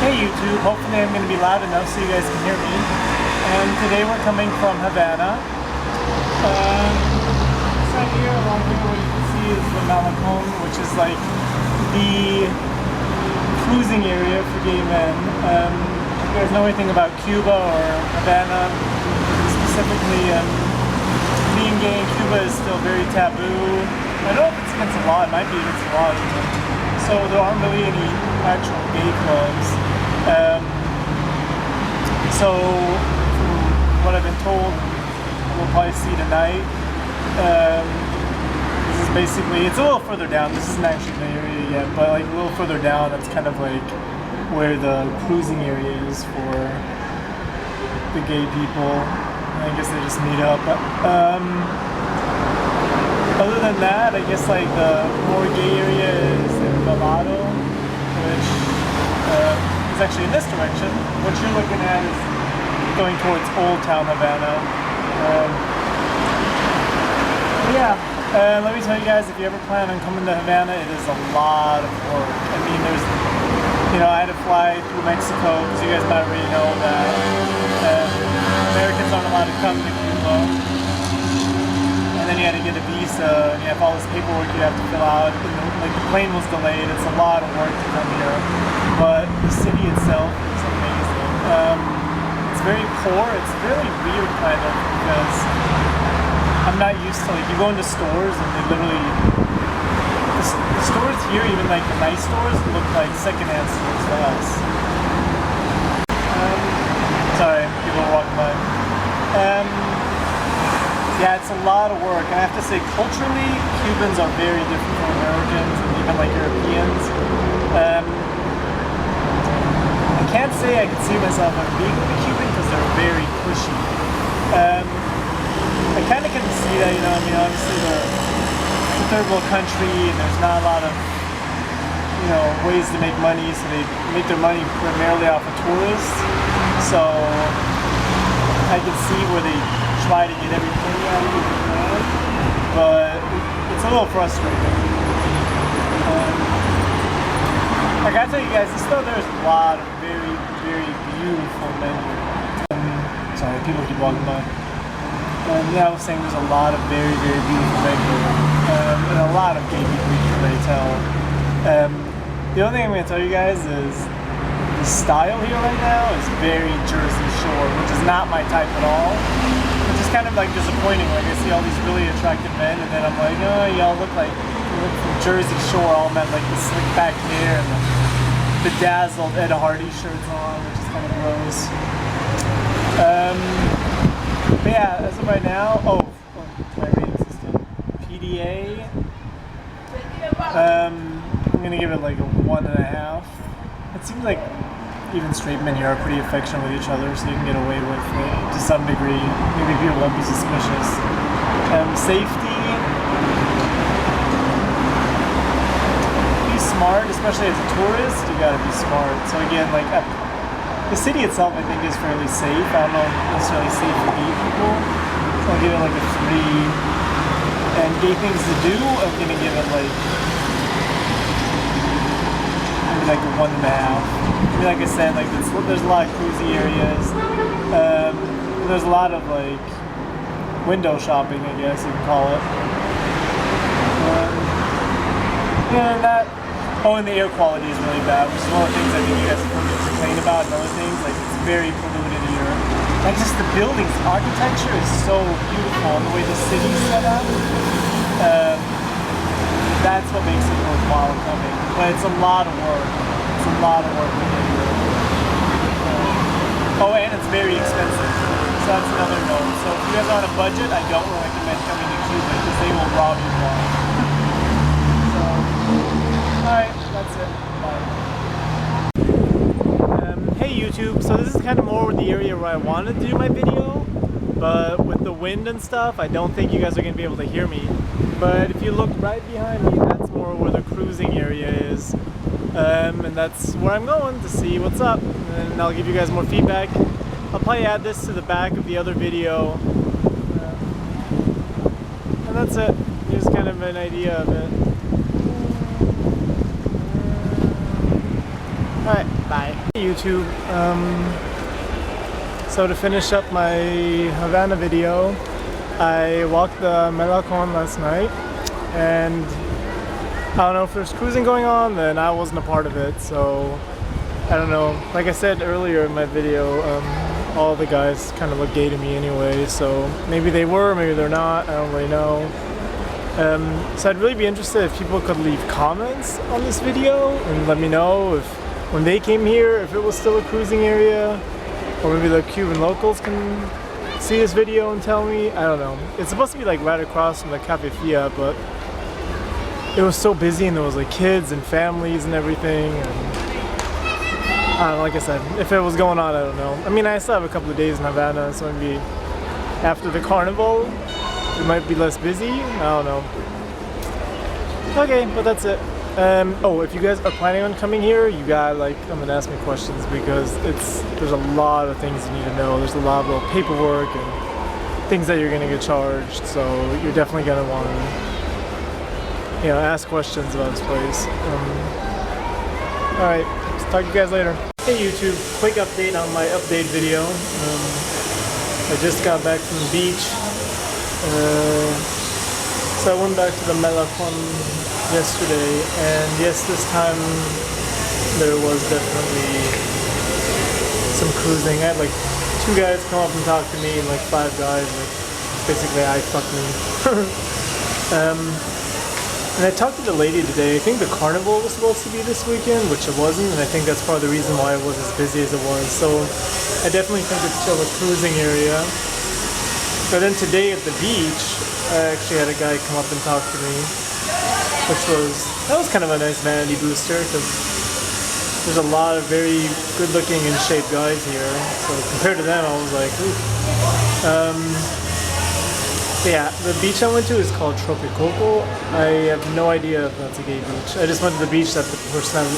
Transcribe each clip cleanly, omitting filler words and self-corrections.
Hey YouTube, hopefully I'm going to be loud enough so you guys can hear me. And today we're coming from Havana. Right here, along here, what you can see is the Malecon, which is like the cruising area for gay men. If you guys know anything about Cuba or Havana, specifically, being gay in Cuba is still very taboo. I don't know if it's against the law, it might be against the law even. So there aren't really any actual gay clubs. So from what I've been told, we'll probably see tonight. This is basically, it's a little further down. This isn't actually the area yet, but like a little further down, that's kind of like where the cruising area is for the gay people. I guess they just meet up. Other than that, I guess like the more gay area is in Valado, which is actually in this direction. What you're looking at is going towards Old Town Havana. Let me tell you guys, if you ever plan on coming to Havana, it is a lot of work. I mean, there's, I had to fly through Mexico, because you guys might already know that Americans aren't allowed to come to Cuba. And then you had to get a visa, and you have all this paperwork you have to fill out. And like the plane was delayed. It's a lot of work to come here, but the city itself is amazing. It's very poor. It's really weird, kind of, because I'm not used to, like, you go into stores and they literally, the stores here, even like the nice stores, look like secondhand stores to us. Sorry, people are walking by. Yeah, it's a lot of work, and I have to say, culturally, Cubans are very different from Americans and even like Europeans. I can't say I could see myself as being a Cuban because they're very pushy. I kind of can see that, obviously it's a third world country and there's not a lot of, ways to make money, so they make their money primarily off of tourists. So I can see where they try to get every penny out of you, but it's a little frustrating. I gotta tell you guys, there's a lot of very, very beautiful men here. Sorry, people keep walking by. I was saying there's a lot of very, very beautiful men here, and a lot of gay people you can really tell. The only thing I'm going to tell you guys is the style here right now is very Jersey Shore, which is not my type at all. Which is kind of like disappointing. Like I see all these really attractive men, and then I'm like, oh, y'all look from Jersey Shore, all men like the slick back hair and the bedazzled Ed Hardy shirts on, which is kind of gross. But yeah, as of right now, my rating system, PDA, I'm going to give it like a 1.5. It seems like even straight men here are pretty affectionate with each other, so you can get away with it to some degree. Maybe people won't be suspicious. Safety, be smart, especially as a tourist, you got to be smart. So again, like the city itself, I think, is fairly safe. I don't know if necessarily safe for gay people, so I'll give it like a 3. And gay things to do, I'm gonna give it like maybe like a 1.5. Like I said, like there's a lot of cruisy areas. There's a lot of like window shopping, I guess you can call it. And the air quality is really bad, which is one of the things I think you guys have heard me complain about and other things. Like, it's very polluted here. Like, just the buildings, architecture is so beautiful, and the way the city's set up, that's what makes it worthwhile coming. But it's a lot of work. It's a lot of work to get here. And it's very expensive. So that's another note. So if you guys are on a budget, I don't recommend coming to Cuba because they will rob you blind. Alright, that's it. Bye. Hey YouTube, so this is kind of more the area where I wanted to do my video, but with the wind and stuff, I don't think you guys are going to be able to hear me. But if you look right behind me, that's more where the cruising area is. And that's where I'm going to see what's up, and I'll give you guys more feedback. I'll probably add this to the back of the other video. And that's it. Here's kind of an idea of it. Alright, bye. Hey YouTube. So to finish up my Havana video, I walked the Malecon last night, and I don't know if there's cruising going on, then I wasn't a part of it, so I don't know. Like I said earlier in my video, all the guys kind of look gay to me anyway, so maybe they were, maybe they're not, I don't really know. So I'd really be interested if people could leave comments on this video and let me know if when they came here, if it was still a cruising area, or maybe the Cuban locals can see this video and tell me. I don't know. It's supposed to be like right across from the Capitolio, but it was so busy and there was like kids and families and everything. And I don't know, like I said, if it was going on, I don't know. I mean, I still have a couple of days in Havana, so maybe after the carnival, it might be less busy. I don't know. Okay, but that's it. Oh, if you guys are planning on coming here, you gotta come and ask me questions, because there's a lot of things you need to know. There's a lot of little paperwork and things that you're gonna get charged, so you're definitely gonna want to, ask questions about this place. Alright, talk to you guys later. Hey YouTube, quick update on my update video. I just got back from the beach. So I went back to the Malecon yesterday, and yes, this time there was definitely some cruising. I had like 2 guys come up and talk to me, and like 5 guys, like basically I fucked me. And I talked to the lady today. I think the carnival was supposed to be this weekend, which it wasn't, and I think that's part of the reason why it was as busy as it was. So I definitely think it's still a cruising area. But then today at the beach, I actually had a guy come up and talk to me, that was kind of a nice vanity booster, because there's a lot of very good looking and shaped guys here. So compared to them, I was like, ooh. Yeah, the beach I went to is called Tropicoco. I have no idea if that's a gay beach. I just went to the beach that the person I'm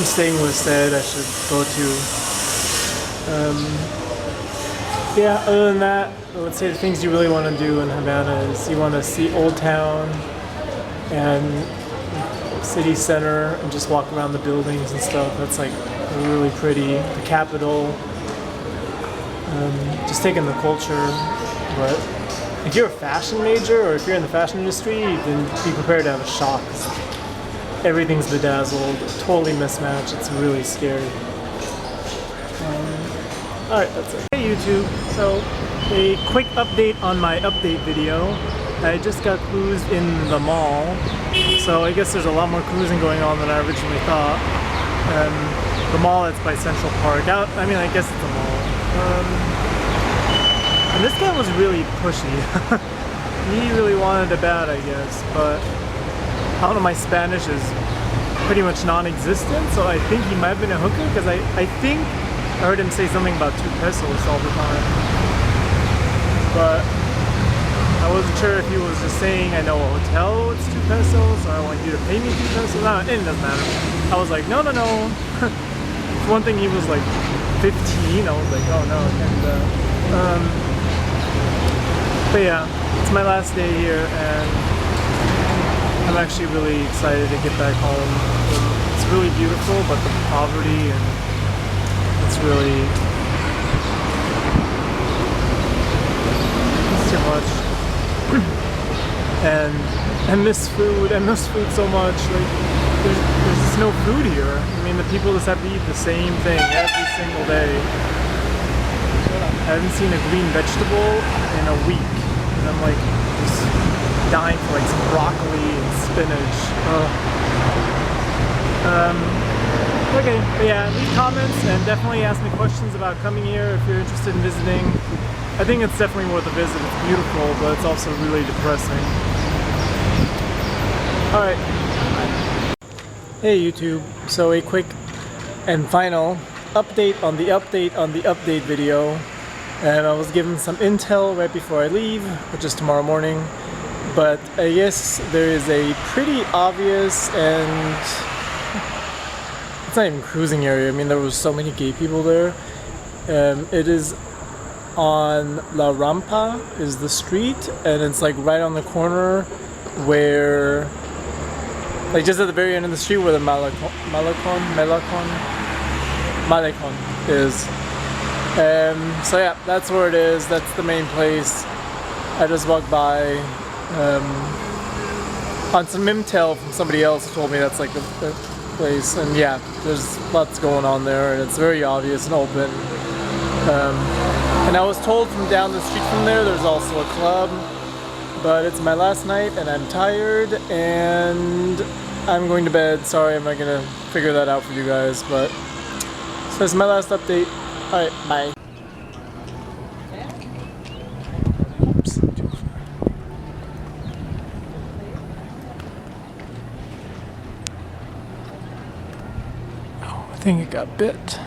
staying with said I should go to. Yeah, other than that, let's say the things you really want to do in Havana is you want to see Old Town and city center and just walk around the buildings and stuff. That's like really pretty. The Capitol, just taking the culture. But if you're a fashion major or if you're in the fashion industry, then be prepared to have a shock. Everything's bedazzled, totally mismatched. It's really scary. Alright, that's it. Hey YouTube, so a quick update on my update video. I just got cruised in the mall, so I guess there's a lot more cruising going on than I originally thought. The mall that's by Central Park, I mean I guess it's a mall. And this guy was really pushy. He really wanted it bad, I guess, but I don't know, my Spanish is pretty much non-existent, so I think he might have been a hooker, because I think I heard him say something about 2 pesos all the time, but I wasn't sure if he was just saying I know a hotel, it's 2 pesos, or I want you to pay me 2 pesos. No, it doesn't matter. I was like, no. For one thing, he was like 15. I was like, oh no, I can't do that. But yeah, it's my last day here, and I'm actually really excited to get back home. It's really beautiful, but the poverty and it's really, it's too much. And I miss food so much. Like there's just no food here. I mean, the people just have to eat the same thing every single day. I haven't seen a green vegetable in a week, and I'm like just dying for like some broccoli and spinach. Okay, but yeah, leave comments and definitely ask me questions about coming here if you're interested in visiting. I think it's definitely worth a visit. It's beautiful, but it's also really depressing. Alright. Hey YouTube, so a quick and final update on the update video. And I was given some intel right before I leave, which is tomorrow morning. But I guess there is a pretty obvious, and it's not even cruising area. I mean, there was so many gay people there. It is on La Rampa is the street, and it's like right on the corner where, like just at the very end of the street where the Malecon Malecon is. So yeah, that's where it is. That's the main place. I just walked by on some intel from somebody else who told me that's like the place. And yeah, there's lots going on there, and it's very obvious and open. And I was told from down the street from there, there's also a club. But it's my last night, and I'm tired, and I'm going to bed. Sorry, I'm not gonna figure that out for you guys, but so that's my last update. Alright, bye. Oops. Oh, I think it got bit.